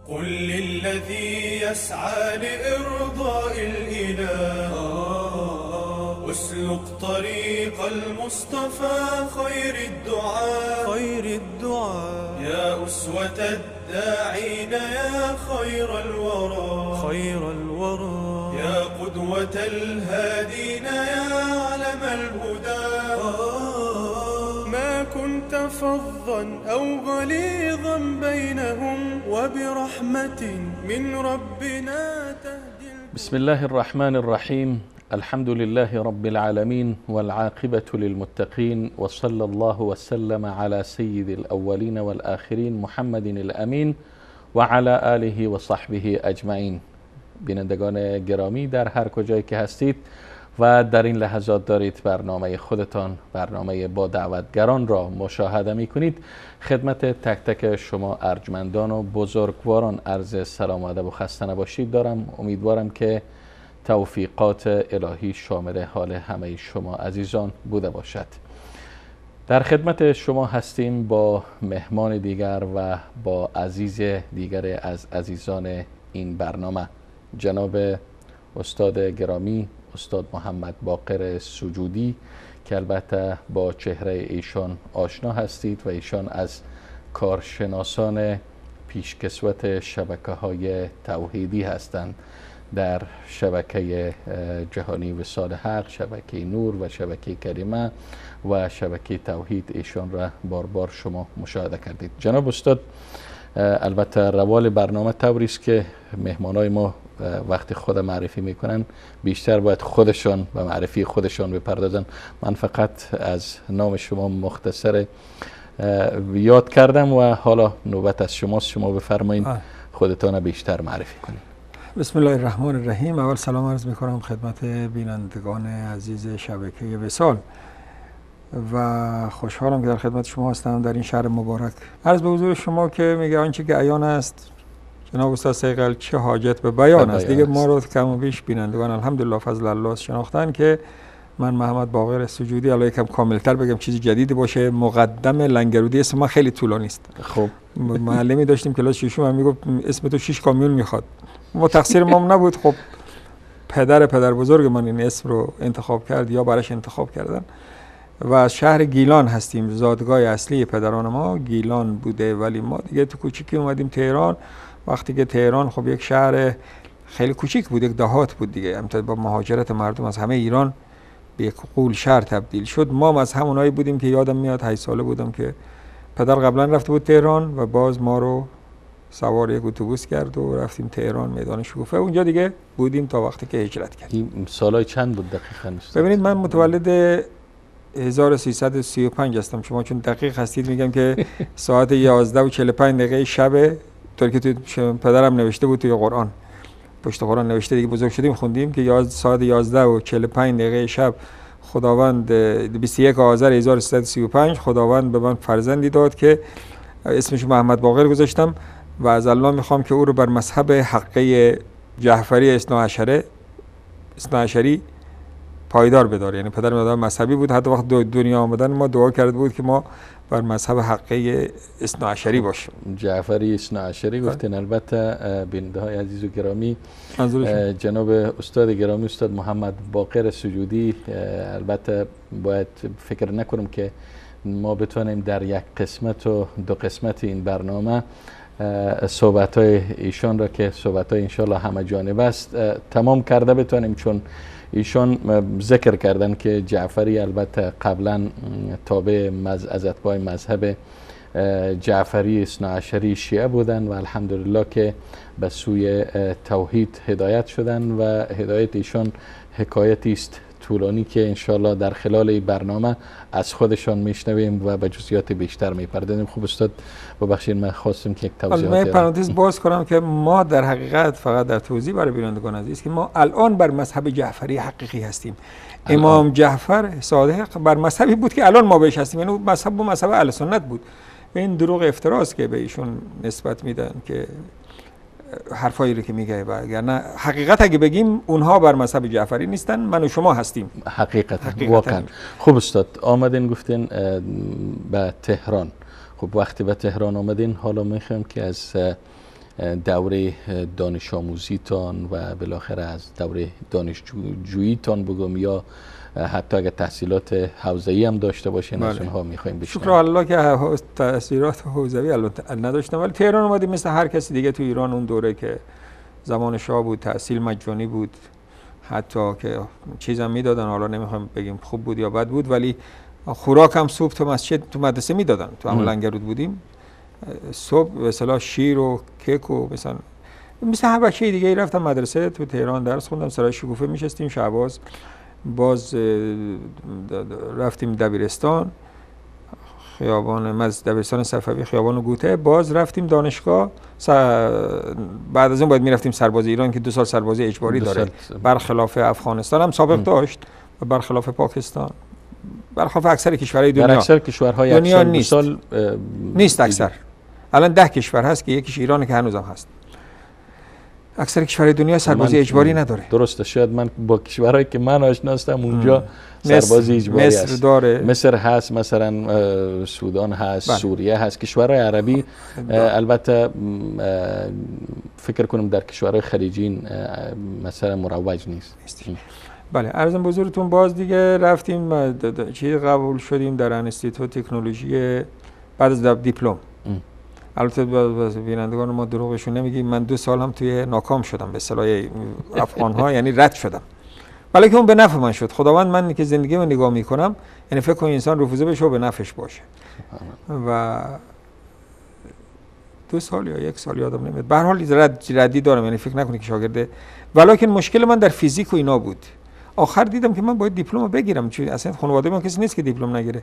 قل للذي يسعى لإرضاء الإله اسلك طريق المصطفى خير الدعاء يا أسوة الداعين يا خير الورى يا قدوة الهادين يا علم الهدى ما كنت فظا أو غليظا بينهم وبرحمة من ربنا تهدي. بسم الله الرحمن الرحيم. الحمد لله رب العالمين والعاقبة للمتقين، وصلى الله وسلم على سيد الأولين والآخرين محمد الأمين و علی آله و صحبه اجمعین. بینندگان گرامی در هر کجایی که هستید و در این لحظات دارید برنامه خودتان، برنامه با دعوتگران را مشاهده می کنید، خدمت تک تک شما ارجمندان و بزرگواران عرض سلام و ادب و خسته نباشید دارم. امیدوارم که توفیقات الهی شامل حال همه شما عزیزان بوده باشد. در خدمت شما هستیم با مهمان دیگر و با عزیز دیگر از عزیزان این برنامه، جناب استاد گرامی استاد محمد باقر سجودی، که البته با چهره ایشان آشنا هستید و ایشان از کارشناسان پیشکسوت شبکه‌های توحیدی هستند در شبکه جهانی وصال حق، شبکه نور و شبکه کریمه و شبکه توحید. ایشان را بار بار شما مشاهده کردید. جناب استاد، البته روال برنامه طوری است که مهمانای ما وقتی خود معرفی میکنن بیشتر باید خودشان و معرفی خودشان بپردازن. من فقط از نام شما مختصر یاد کردم و حالا نوبت از شماست. شما بفرمایید خودتان بیشتر معرفی کنید. بسم الله الرحمن الرحیم. اول سلام عرض میکنم خدمت بینندگان عزیز شبکه وصال و خوشحالم که در خدمت شما هستم در این شهر مبارک. عرض به حضور شما که میگه آنچه که عیان است جناب استاد صیقل چه حاجت به بیان است. دیگه ما رو کم و بیش بینندگان الحمدلله فضل الله شناختن که من محمد باقر سجودی، الان یکم کاملتر بگم چیزی جدید باشه، مقدم لنگرودی. اسم من خیلی طولانی است. خب معلمی داشتیم کلاس ششم، من میگفت اسم تو 6 کامیون میخواد. ما تقصیر ما نبود. خب پدر بزرگ من این اسم رو انتخاب کرد یا براش انتخاب کردن و از شهر گیلان هستیم. زادگاه اصلی پدران ما گیلان بوده، ولی ما دیگه تو کوچیکی اومدیم تهران. وقتی که تهران خب یک شهر خیلی کوچیک بود، یک دهات بود دیگه، همینطور با مهاجرت مردم از همه ایران به یک قول شهر تبدیل شد. ما از همونایی بودیم که یادم میاد 8 ساله بودم که پدر قبلا رفته بود تهران و باز ما رو سوار یک اتوبوس کرد و رفتیم تهران میدان شکوفه. اونجا دیگه بودیم تا وقتی که هجرت کردیم. سالای چند بود دقیقاً؟ ببینید من متولد 1335 هستم. شما چون دقیق هستید میگم که ساعت 11:45 شب، طور که تو پدرم نوشته بود توی قرآن، پشت قرآن نوشته، دیگه بزرگ شدیم خوندیم که ساعت 11:45 شب خداوند 21 آذر 1335 خداوند به من فرزندی داد که اسمش محمد باقر گذاشتم و از الله میخوام که او رو بر مذهب حقه جعفری اثناعشری پایدار بداره. یعنی پدرم آدم مذهبی بود، حتی وقت دنیا آمدن ما دعا کرده بود که ما بر مذهب حقه اثناعشری باشیم. جعفری اثناعشری گفتین. البته بیننده های عزیز و گرامی، جناب استاد گرامی استاد محمد باقر سجودی، البته باید فکر نکنم که ما بتونیم در یک قسمت و 2 قسمت این برنامه صحبت های ایشان را که صحبت های انشالله همه جانب است تمام کرده بتونیم، چون ایشان ذکر کردن که جعفری البته قبلا تابع از اتباع مذهب جعفری اثناعشری شیعه بودن و الحمدلله که به سوی توحید هدایت شدن و هدایت ایشان حکایتی است طولانی که انشالله در خلال این برنامه از خودشان میشنویم و به جزئیات بیشتر میپردازیم. خوب استاد ببخشید من خواستم که یک توضیحاتی من پرانتز باز کنم که ما در حقیقت فقط در توضیح برای بینندگان عزیز که ما الان بر مذهب جعفری حقیقی هستیم. امام جعفر صادق بر مذهبی بود که الان ما بهش هستیم، یعنی مذهب اهل سنت بود. این دروغ افتراست که به ایشون نسبت میدن که حرفایی رو که میگه، وگرنه حقیقت اگه بگیم اونها بر مذهب جعفری نیستن، من و شما هستیم. حقیقت واقعا. خوب استاد، آمدین گفتین به تهران. خب وقتی به تهران آمدین، حالا میخوام که از دوره دانش آموزیتان و بالاخره از دوره دانشجوییتان بگم یا حتی اگر تحصیلات حوزه‌ای هم داشته باشین از اونها می‌خوایم بشنویم. شکر الله که تحصیلات حوزه‌ای البته نداشتم، ولی تهران اومدیم مثل هر کسی دیگه تو ایران اون دوره که زمان شاه بود تحصیل مجانی بود، حتی که چیزم میدادن، حالا نمیخوام بگیم خوب بود یا بد بود، ولی خوراک هم صبح تو مدرسه میدادن. تو هم لنگرود بودیم، صبح به اصطلاح شیر و کیک و مثل هر بچه دیگه ای رفتم مدرسه. تو تهران درس خوندم، سرای شکوفه میشستیم شهباز، باز رفتیم دبیرستان خیابان دبیرستان صفوی خیابان گوته، باز رفتیم دانشگاه. بعد از اون باید میرفتیم سرباز ایران که 2 سال سربازی اجباری داره، برخلاف افغانستان هم سابق داشت و برخلاف پاکستان، برخلاف اکثر کشورهای دنیا. در اکثر کشورهای دنیا نیست اکثر. الان 10 کشور هست که یکیش ایرانه که هنوزم هست. اکثر کشورهای دنیا سربازی اجباری نداره. درسته، شاید من با کشورهایی که من آشنا هستم اونجا سربازی اجباری مصر هست. داره، مصر هست، مثلا سودان هست، بله. سوریه هست، کشورهای عربی. البته فکر کنم در کشورهای خلیجی مثلا مروج نیست. بله، عرضم بزرگتون باز دیگه رفتیم چی قبول شدیم در انستیتوت تکنولوژی بعد از دیپلم. البته بینندگان ما دروغشون نمیگیم، من 2 سال هم توی ناکام شدم به اصطلاح افغان‌ها، یعنی رد شدم، ولی که اون به نفع من شد. خداوند من که زندگی رو نگاه میکنم، یعنی فکر کنم انسان رفوزه بشه و به نفعش باشه. و 2 سال یا 1 سال یادم نمیاد، به هر حال ردی دارم، یعنی فکر نکنید که شاگرده. ولیکن مشکل من در فیزیک و اینا بود. آخر دیدم که من باید دیپلم بگیرم، چون اصلا خانواده من کسی نیست که دیپلم نگیره.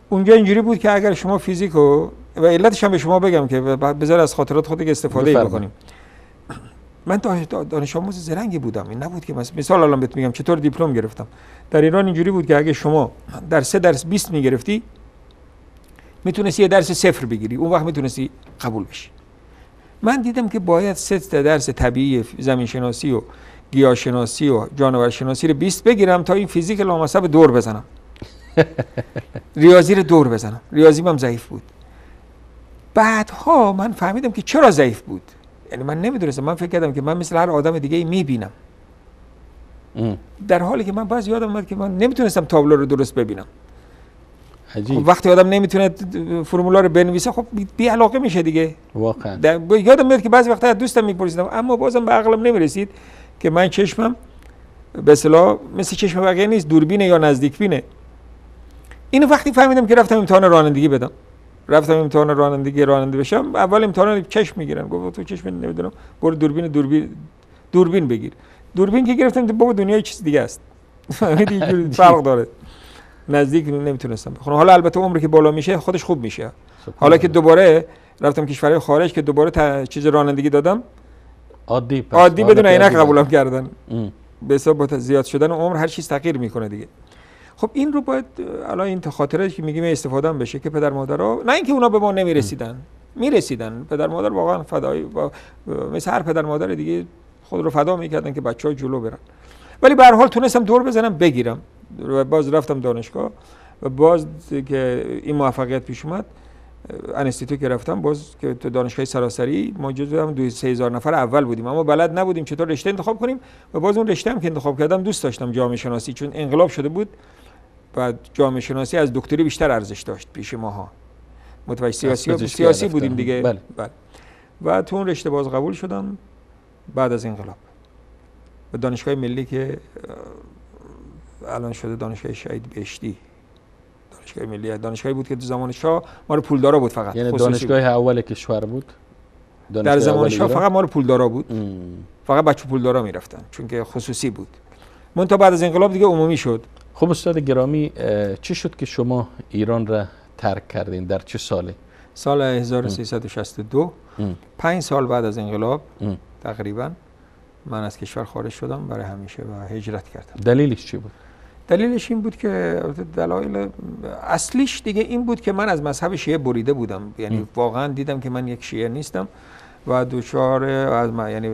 اونجا اینجوری بود که اگر شما فیزیکو و علتش هم به شما بگم که بذار از خاطرات خودت استفاده بکنیم. من دانش آموز زرنگی بودم، این نبود که مثال الان بهت میگم چطور دیپلم گرفتم. در ایران اینجوری بود که اگه شما در 3 درس 20 میگرفتی، میتونستی یه درس 0 بگیری، اون وقت میتونستی قبول بشی. من دیدم که باید 3 درس طبیعی، زمین شناسی و گیاه شناسی و جانور شناسی رو 20 بگیرم تا این فیزیک لامصب دور بزنم. ریاضی رو دور بزنم. ریاضیم هم ضعیف بود. بعدها من فهمیدم که چرا ضعیف بود. یعنی من نمیدونستم، من فکر کردم که من مثل هر آدم دیگه میبینم، در حالی که من باز یادم اومد که من نمیتونستم تابلو رو درست ببینم. عجیب. خب وقتی آدم نمیتونه فرمولا رو بنویسه، خب بی علاقه میشه دیگه. واقعا یادم میاد که بعضی وقتا از دوستم میپرسیدم، اما بازم به عقلم نمیرسید که من چشمم به اصطلاح مثل چشم بقیه نیست، دوربینه یا نزدیک بینه. اینو وقتی فهمیدم که رفتم امتحان رانندگی بدم. رفتم امتحان راننده بشم، اول امتحان چشم میگیرن، گفت تو چشم نمیدونم، برو دوربین بگیر. دوربین که گرفتم بابا دنیا چیز دیگه است. فهمیدی فرق داره. نزدیک نمیتونستم بخونم. حالا البته عمری که بالا میشه خودش خوب میشه. حالا که دوباره رفتم کشورهای خارج که دوباره چیز رانندگی دادم، عادی بدون عینک قبولم کردن. به حساب زیاد شدن عمر هر چیز تغییر میکنه دیگه. خب این رو باید الان این خاطره که میگیم استفاده هم بشه که پدر مادرها، نه اینکه اونا به ما میرسیدن، پدر مادر واقعا فدایی، مثل هر پدر مادر دیگه خود رو فدا میکردن که بچه‌ها جلو برن. ولی به هر حال تونستم دور بزنم بگیرم و باز رفتم دانشگاه و باز که این موفقیت پیش اومد، انستیتوت که رفتم، باز که تو دانشگاه سراسری ما جزو 3000 نفر اول بودیم، اما بلد نبودیم چطور رشته انتخاب کنیم و باز اون رشته هم که انتخاب کردم دوست داشتم، جامعه شناسی، چون انقلاب شده بود و جامعه شناسی از دکتری بیشتر ارزش داشت پیش ماها. متوجه سیاسی بودیم دیگه. بله. و تو اون رشته باز قبول شدم بعد از انقلاب به دانشگاه ملی که الان شده دانشگاه شهید بهشتی. دانشگاه ملی دانشگاهی بود که تو زمان شاه ما رو پولدارا بود فقط. یعنی دانشگاه اول کشور بود. در زمان شاه فقط ما رو پولدارا بود. فقط بچه پولدارا میرفتن چون که خصوصی بود. منتها بعد از انقلاب دیگه عمومی شد. خب استاد گرامی، چی شد که شما ایران را ترک کردین؟ در چه سالی؟ سال 1362. 5 سال بعد از انقلاب تقریبا من از کشور خارج شدم برای همیشه و هجرت کردم. دلیلش چی بود؟ دلیلش این بود که دلایل اصلیش دیگه این بود که من از مذهب شیعه بریده بودم. یعنی واقعا دیدم که من یک شیعه نیستم و دوچار از یعنی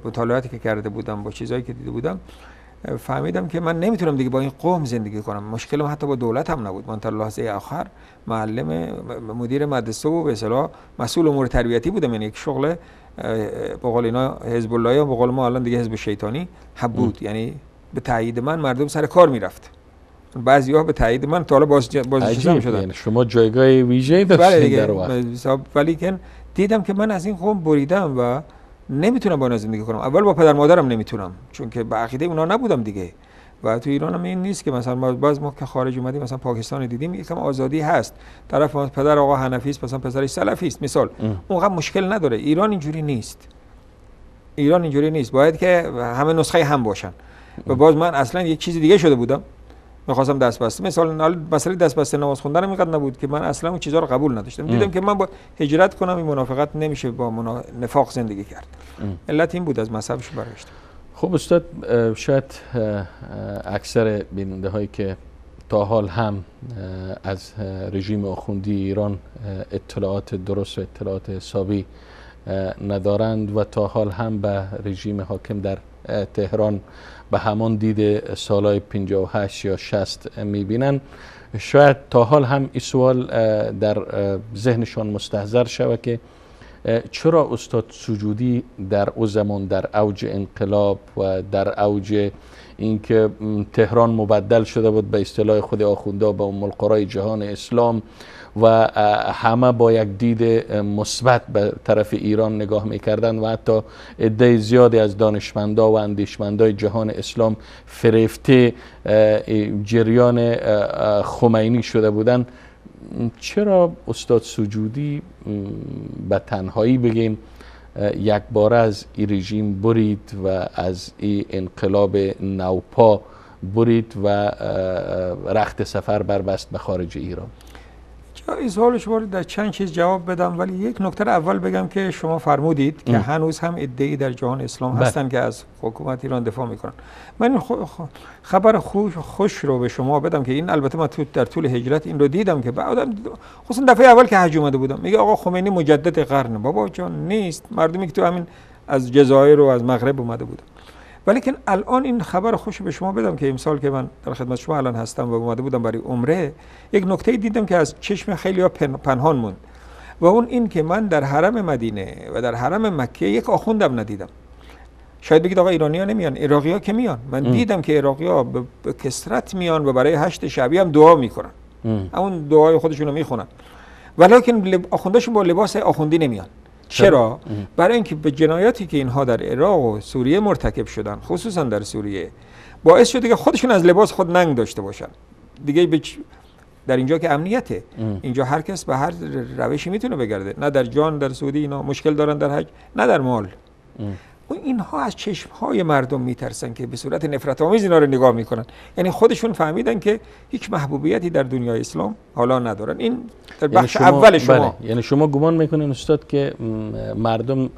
مطالعاتی که کرده بودم با چیزایی که دیده بودم فهمیدم که من نمیتونم دیگه با این قوم زندگی کنم. مشکلم حتی با دولت هم نبود. من تا لحظه آخر معلم مدیر مدرسه و به اصطلاح مسئول امور تربیتی بودم. یعنی یک شغل به قول اینا حزب الله یا به قول ما الان دیگه حزب شیطانی بود. یعنی به تایید من مردم سر کار میرفت. بعضی‌ها به تایید من تا حالا بازنشسته شدن. یعنی شما جایگاه ویژه‌ای داشتید در وقت. ولی که دیدم که من از این قوم بریدم و نمیتونم با اینا زندگی کنم. اول با پدر مادرم نمیتونم، چون که به عقیده اونا نبودم دیگه. و تو ایران هم این نیست که مثلا باز ما که خارج اومدیم مثلا پاکستان دیدیم یکم آزادی هست. طرف پدر آقا حنفی است، مثلا پسرش سلفی است مثال. اونقدر مشکل نداره. ایران اینجوری نیست. ایران اینجوری نیست. باید که همه نسخه هم باشن. و باز من اصلا یک چیز دیگه شده بودم. می‌خواستم دست بسته. مثلا مسئله دست بسته نماز خوندن اینقدر نبود که من اصلا اون چیزا رو قبول نداشتم. دیدم که من با هجرت کنم این منافقت نمیشه، با نفاق زندگی کرد. علت این بود از مذهبش برگشتم. خب استاد، شاید اکثر بیننده هایی که تا حال هم از رژیم آخوندی ایران اطلاعات درست و اطلاعات حسابی ندارند و تا حال هم به رژیم حاکم در تهران به همان دید سالهای 58 یا 60 میبینن، شاید تا حال هم این سوال در ذهنشان مستحضر شود که چرا استاد سجودی در او زمان در اوج انقلاب و در اوج اینکه تهران مبدل شده بود به اصطلاح خود آخوندا به ام القرای جهان اسلام و همه با یک دید مثبت به طرف ایران نگاه میکردن و حتی عده زیادی از دانشمندا و اندیشمندای جهان اسلام فریفته جریان خمینی شده بودن، چرا استاد سجودی به تنهایی بگیم یک بار از این رژیم برید و از این انقلاب نوپا برید و رخت سفر بربست به خارج ایران؟ این سوال شما رو در چند چیز جواب بدم، ولی یک نکته اول بگم که شما فرمودید که هنوز هم عده‌ای در جهان اسلام هستن که از حکومت ایران دفاع میکنن. من خبر خوش رو به شما بدم که این البته من در طول هجرت این رو دیدم که بعدم خصوصا دفعه اول که حج اومده بودم میگه آقا خمینی مجدد قرن. بابا جان نیست، مردمی که تو همین از جزایر و از مغرب اومده بودن. ولی که الان این خبر خوش به شما بدم که امسال که من در خدمت شما الان هستم و اومده بودم برای عمره، یک نکته دیدم که از چشم خیلی‌ها پنهان موند و اون این که من در حرم مدینه و در حرم مکه یک آخوندم ندیدم. شاید بگید آقا ایرانی‌ها نمیان، عراقی‌ها که میان. من دیدم که عراقی‌ها به کثرت میان و برای هشت شعبی هم دعا میکنن. همون دعای خودشون رو میخونن. ولیکن آخونداشون با لباس آخوندی نمیان. چرا؟ برای اینکه به جنایاتی که اینها در عراق و سوریه مرتکب شدن، خصوصا در سوریه، باعث شده که خودشون از لباس خود ننگ داشته باشن. دیگه در اینجا که امنیته، اینجا هر کس به هر روشی میتونه بگرده. نه در جان در سعودی اینا مشکل دارن در حج، نه در مال. اینها از چشمهای مردم میترسن که به صورت نفرت آمیز اینا رو نگاه میکنن. یعنی خودشون فهمیدن که هیچ محبوبیتی در دنیای اسلام حالا ندارن. این در بخش اول شما. یعنی شما گمان میکنین استاد که مردم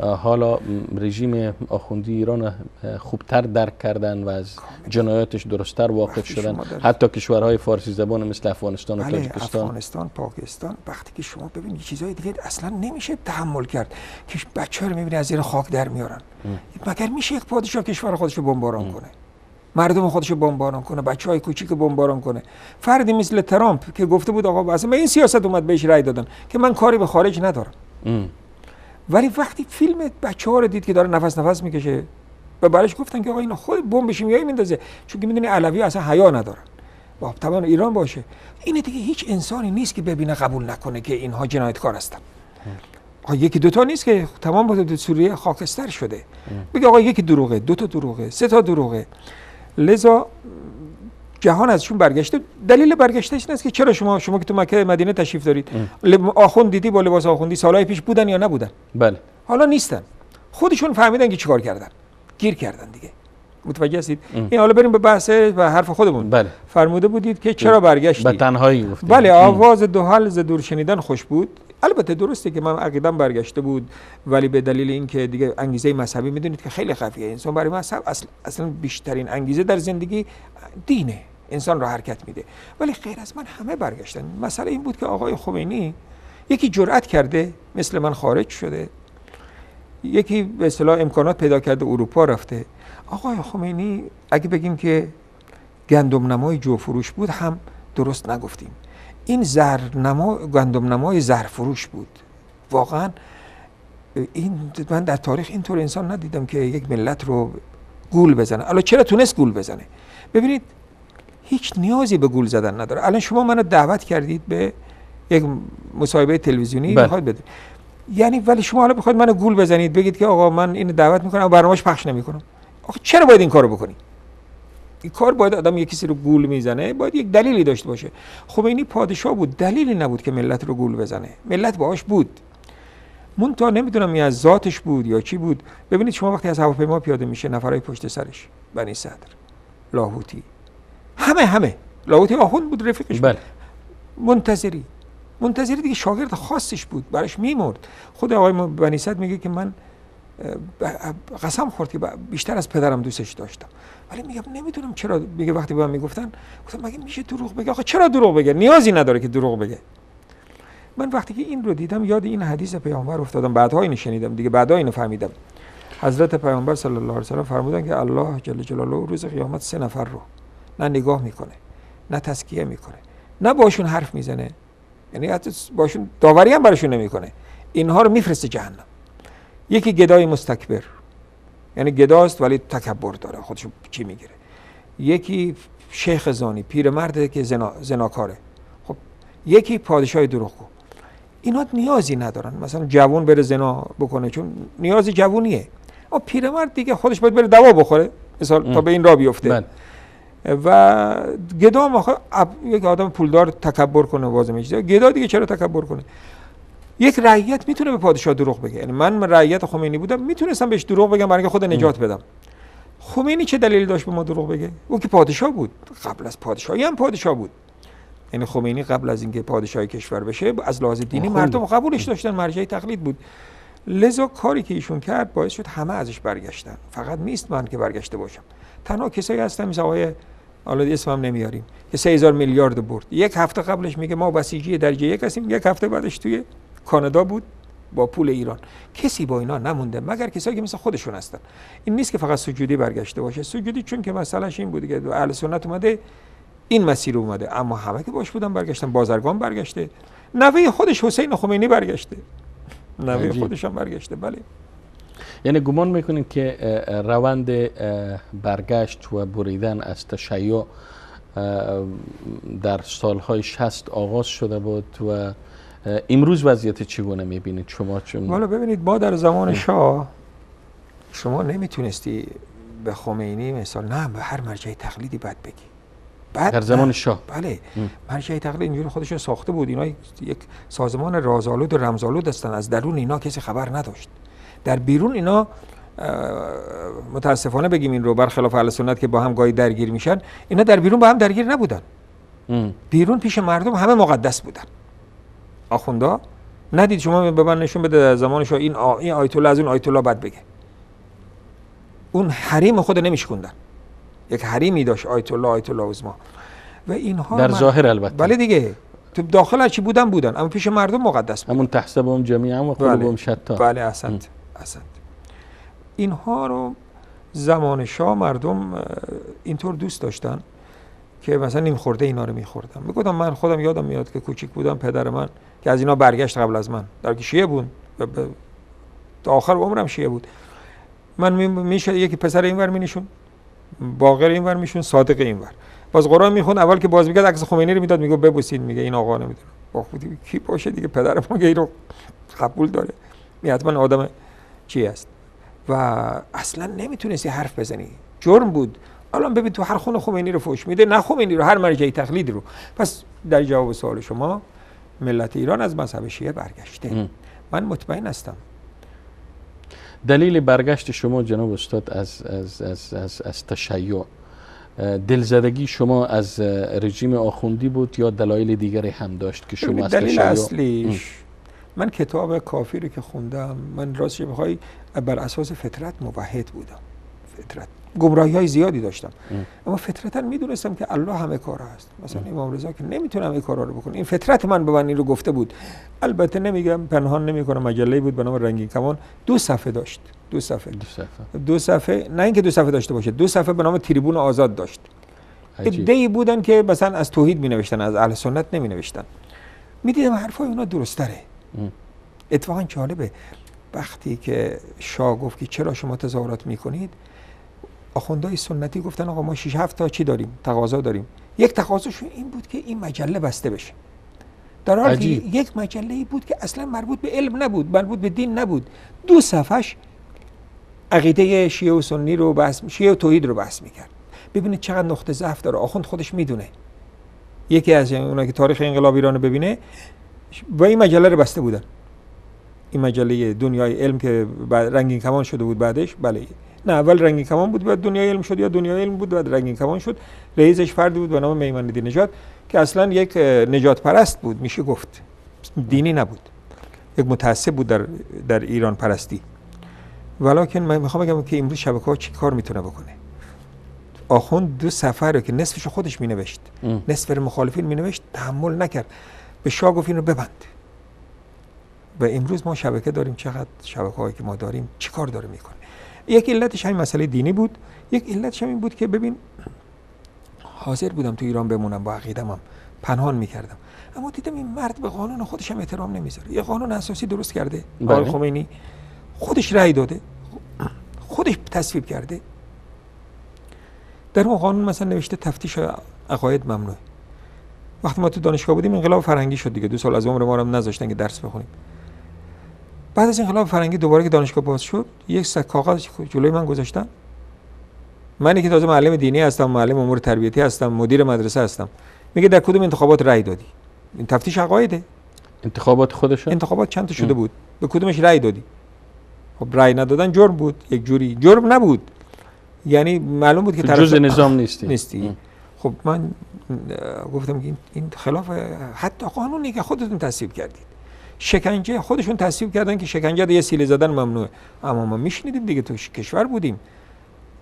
حالا رژیم آخوندی ایران خوبتر درک کردن و از جنایاتش درستتر واقف شدن، حتی کشورهای فارسی زبان مثل افغانستان و تاجیکستان؟ افغانستان، پاکستان، وقتی که شما ببینید چیزای دیگه اصلا نمیشه تحمل کرد که بچه‌ها رو می‌بینید از زیر خاک در میارن. مگر میشه یک پادشاه کشور خودش رو بمباران کنه، مردم خودش رو بمباران کنه، بچه‌های کوچیک بمباران کنه؟ فردی مثل ترامپ که گفته بود آقا اصلا به این سیاست اومد بهش رأی دادن که من کاری به خارج ندارم. ولی وقتی فیلم بچه‌ها رو دید که داره نفس میکشه و برایش گفتن که آقا اینا خود بمب شیمیایی میندازه، چون که میدونی علوی اصلا حیا ندارن، با طبعا ایران باشه، اینه دیگه هیچ انسانی نیست که ببینه قبول نکنه که اینها جنایتکار هستن. آقا یکی دوتا نیست که تمام با سوریه خاکستر شده. بگه آقا یکی دروغه، دو تا دروغه، سه تا دروغه. لذا جهان ازشون برگشته. دلیل برگشتش این است که چرا شما که تو مکه مدینه تشریف دارید، آخوند دیدی با لباس آخوندی سالهای پیش بودن یا نبودن؟ بله. حالا نیستن. خودشون فهمیدن که چیکار کردن، گیر کردن دیگه. متوجه هستید؟ این حالا بریم به بحث و حرف خودمون. بله. فرموده بودید که چرا برگشتی؟ به تنهایی گفتید. بله، آواز دهل ز دور شنیدن خوش بود. البته درسته که من عقیدم برگشته بود، ولی به دلیل اینکه دیگه انگیزه مذهبی میدونید که خیلی خفیه. انسان برای مذهب اصلا بیشترین انگیزه در زندگی دینه، انسان را حرکت میده. ولی غیر از من همه برگشتن. مسئله این بود که آقای خمینی یکی جرأت کرده مثل من خارج شده یکی به اصطلاح امکانات پیدا کرده اروپا رفته. آقای خمینی اگه بگیم که گندم نمای جو فروش بود هم درست نگفتیم. این گندم نمای زهر فروش بود. واقعا من در تاریخ اینطور انسان ندیدم که یک ملت رو گول بزنه. الان چرا تونست گول بزنه؟ ببینید هیچ نیازی به گول زدن نداره. الان شما منو دعوت کردید به یک مصاحبه تلویزیونی میخواید بدید، یعنی ولی شما حالا بخواید منو گول بزنید بگید که آقا من اینو دعوت میکنم و برنامه‌اش پخش نمیکنم. آخه چرا باید این کارو بکنی؟ این کار باید آدم یک کسی رو گول میزنه باید یک دلیلی داشته باشه. خمینی پادشاه بود، دلیلی نبود که ملت رو گول بزنه. ملت باهاش بود. منتها نمیدونم این از ذاتش بود یا چی بود. ببینید شما وقتی از هواپیما پیاده میشه نفرای پشت سرش، بنی صدر، لاهوتی، همه لاهوتی آخوند بود، رفیقش بود. منتظری دیگه شاگرد خاصش بود، براش میمرد. خود آقای بنی صدر میگه که من قسم خورد که بیشتر از پدرم دوستش داشتم، ولی میگم نمیدونم چرا. میگه وقتی به من میگفتن گفتم مگه میشه دروغ بگه؟ آخه چرا دروغ بگه؟ نیازی نداره که دروغ بگه. من وقتی که این رو دیدم یاد این حدیث پیامبر افتادم، بعدها اینو شنیدم دیگه، بعدها اینو فهمیدم. حضرت پیامبر صلی الله علیه و سلم فرمودن که الله جل جلاله روز قیامت 3 نفر رو نه نگاه میکنه، نه تزکیه میکنه، نه باشون حرف میزنه، یعنی حتی باشون داوری هم براشون نمیکنه، اینها رو میفرسته جهنم. یکی گدای مستکبر، یعنی گداست ولی تکبر داره، خودشو چی میگیره. یکی شیخ زانی، پیرمرده که زناکاره. خب یکی پادشاه دروغگو. اینا نیازی ندارن مثلا جوون بره زنا بکنه چون نیاز جوونیه. اما پیرمرد دیگه خودش باید بره دوا بخوره مثلا تا به این راه بیفته. و گدا یک آدم پولدار تکبر کنه واسه میشه. گدا دیگه چرا تکبر کنه؟ یک رعیت میتونه به پادشاه دروغ بگه. یعنی من رعیت خمینی بودم میتونستم بهش دروغ بگم برای اینکه خود نجات بدم. خمینی چه دلیلی داشت به ما دروغ بگه؟ او که پادشاه بود، قبل از پادشاهی هم پادشاه بود. یعنی خمینی قبل از اینکه پادشاه کشور بشه از لحاظ دینی مردم قبولش داشتن، مرجع تقلید بود. لذا کاری که ایشون کرد باعث شد همه ازش برگشتن. فقط نیست من که برگشته باشم. تنها کسایی هستن مثل آقای حالا اسمم نمیاریم که 3000 میلیارد برد. یک هفته قبلش میگه ما بسیجی درجه 1 هستیم، یک هفته بعدش توی کانادا بود با پول ایران. کسی با اینا نمونده مگر کسایی که مثل خودشون هستن. این نیست که فقط سجودی برگشته باشه. سجودی چون که مسئلهش این بوده که اهل سنت اومده این مسیر اومده، اما همه که باش بودن برگشتن. بازرگان برگشته، نوه خودش حسین خمینی برگشته، نوه خودش هم برگشته. بله. یعنی گمان میکنید که روند برگشت و بریدن از تشیع در سالهای 60 آغاز شده بود و امروز وضعیت چگونه میبینید شما؟ چون والا ببینید ما در زمان شاه شما نمیتونستی به خمینی مثال نه به هر مرجع تقلیدی بد بگی. در زمان شاه بله مرجع تقلید اینجوری خودشون ساخته بود. اینا یک سازمان رازآلود و رمزآلود هستن. از درون اینا کسی خبر نداشت. در بیرون اینا متاسفانه بگیم این رو برخلاف اهل سنت که با هم گاهی درگیر میشن، اینا در بیرون با هم درگیر نبودن. بیرون پیش مردم همه مقدس بودن. آخوندا ندید شما به من نشون بده در زمان شاه این آیت الله از اون آیت الله بد بگه. اون حریم خود نمیشکوندن. یک حریمی داشت آیت الله عظما و اینها در ظاهر البته. بله دیگه تو داخل هرچی بودن اما پیش مردم مقدس بودن. همون تحسبهم جمیعا و قلوبهم شتی. بله احسنت. اینها رو زمان شاه مردم اینطور دوست داشتن که مثلا نیم خورده اینا رو میخوردن. میگفتم من خودم یادم میاد که کوچیک بودم پدر من که از اینا برگشت قبل از من در که شیعه بود و تا آخر عمرم شیعه بود. من میشه یکی پسر اینور مینشون، باقر اینور میشون، صادق اینور. باز قرآن میخوند اول که باز میگه عکس خمینی رو میداد میگه ببوسید، میگه این آقا نمیدونه. با خودی کی باشه دیگه پدر ما که اینو قبول داره. حتما آدم چی است و اصلا نمیتونستی حرف بزنی. جرم بود. الان ببین تو هر خونه خمینی رو فوش میده، نه خمینی رو، هر مرجع تقلید رو. پس در جواب سوال شما ملت ایران از مذهب شیعه برگشته. من مطمئن هستم. دلیل برگشت شما جناب استاد از تشیع دلزدگی شما از رژیم آخوندی بود یا دلایل دیگری هم داشت که شما از تشیع؟ دلیل اصلیش من کتاب کافی رو که خوندم، من راستش بخوای بر اساس فطرت موحد بودم. فطرت گمراهی‌های زیادی داشتم، اما فطرتاً میدونستم که الله همه کار هست. مثلا امام رضا که نمیتونه همه کارا رو بکنه، این فطرت من به من این رو گفته بود. البته نمیگم، پنهان نمیکنم، مجله بود به نام رنگین کمان، 2 صفحه داشت. 2 صفحه نه اینکه 2 صفحه داشته باشه، 2 صفحه به نام تریبون آزاد داشت. عده‌ای بودن که مثلا از توحید مینوشتن، از اهل سنت نمینوشتن. میدیدم حرفای اونا درست تره. اتفاقا جالبه وقتی که شاه گفت که چرا شما تظاهرات میکنید، آخوندهای سنتی گفتن آقا ما 6-7 تا چی داریم، تقاضا داریم. یک تقاضاشون این بود که این مجله بسته بشه، در حالی که یک مجله‌ای بود که اصلا مربوط به علم نبود، مربوط به دین نبود. 2 صفحش عقیده شیعه و سنی رو بحث، شیعه و توحید رو بحث میکرد. ببینید چقدر نقطه ضعف داره. آخوند خودش میدونه، یکی از اونایی که تاریخ انقلاب ایران رو ببینه و این مجله رو بسته بودن. این مجله دنیای علم که بعد رنگین کمان شده بود بعدش، بله نه اول رنگین کمان بود بعد دنیای علم شد، یا دنیای علم بود بعد رنگین کمان شد. رئیسش فردی بود به نام میمن‌الدین نژاد که اصلا یک نجات پرست بود، میشه گفت دینی نبود، یک متعصب بود در ایران پرستی. ولکن من میخوام بگم که امروز شبکه‌ها چی کار میتونه بکنه. آخوند 2 صفحه رو که نصفش خودش مینوشت، نصف رو مخالفین مینوشت، تحمل نکرد، به شاه گفت اینو ببند. و امروز ما شبکه داریم، چقدر شبکه‌هایی که ما داریم چی کار داره میکنه. یک علتش همین مسئله دینی بود، یک علتش هم این بود که ببین حاضر بودم تو ایران بمونم، با عقیده‌ام پنهان میکردم، اما دیدم این مرد به قانون خودش هم احترام نمیذاره. یه قانون اساسی درست کرده، آقای خمینی خودش رأی داده، خودش تصویب کرده. در اون قانون مثلا نوشته تفتیش عقاید ممنوع. وقتی ما تو دانشگاه بودیم انقلاب فرهنگی شد دیگه، 2 سال از عمر ما رو هم نذاشتن که درس بخونیم. بعد از انقلاب فرهنگی دوباره که دانشگاه باز شد، یک سک کاغذ جلوی من گذاشتن. منی که تازه معلم دینی هستم، معلم امور تربیتی هستم، مدیر مدرسه هستم، میگه در کدوم انتخابات رأی دادی؟ این تفتیش عقایده. انتخابات خودشون؟ انتخابات چند تا شده بود، به کدومش رأی دادی؟ خب رأی ندادن جرم بود، یک جوری جرم نبود، یعنی معلوم بود که طرف جزء نظام نیستی. خب من گفتم که این خلاف حتی قانونی که خودتون تصویب کردید. شکنجه خودشون تصویب کردن که شکنجه یه سیلی زدن ممنوعه، اما ما میشنیدیم دیگه، تو کشور بودیم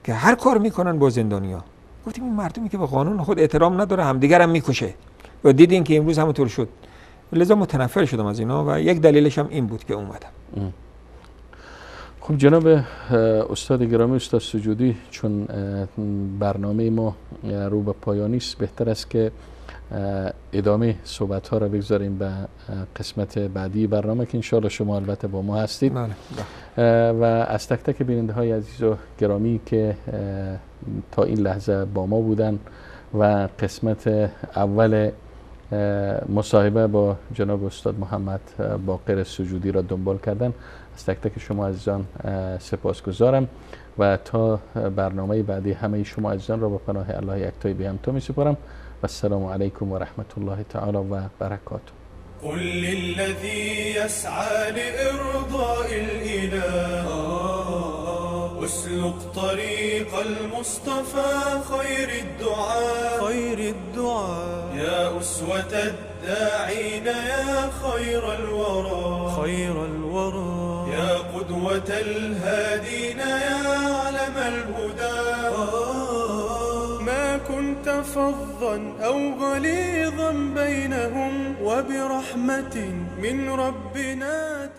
که هر کار میکنن با زندانیا. گفتیم این مردمی که به قانون خود احترام نداره همدیگر هم میکشه و دیدین که امروز همونطور شد. لذا متنفر شدم از اینا و یک دلیلش هم این بود که اومدم. خب جناب استاد گرامی، استاد سجودی، چون برنامه ما رو به پایانی است، بهتر است که ادامه صحبت ها را بگذاریم به قسمت بعدی برنامه که انشاءالله شما البته با ما هستید. و از تک تک بیننده های عزیز و گرامی که تا این لحظه با ما بودن و قسمت اول مصاحبه با جناب استاد محمد باقر سجودی را دنبال کردن، از تک تک شما عزیزان سپاسگزارم و تا برنامه بعدی همه شما عزیزان را با پناه الله یکتای به همتا می سپارم. و السلام علیکم و رحمت الله تعالی و برکاته. قل للذي يسعى لإرضاء الإله اسلك طريق المصطفى خير الدعاء يا أسوة الداعين يا خير الورى يا قدوة الهادين يا علم الهدى ما كنت فظا أو غليظا بينهم وبرحمة من ربنا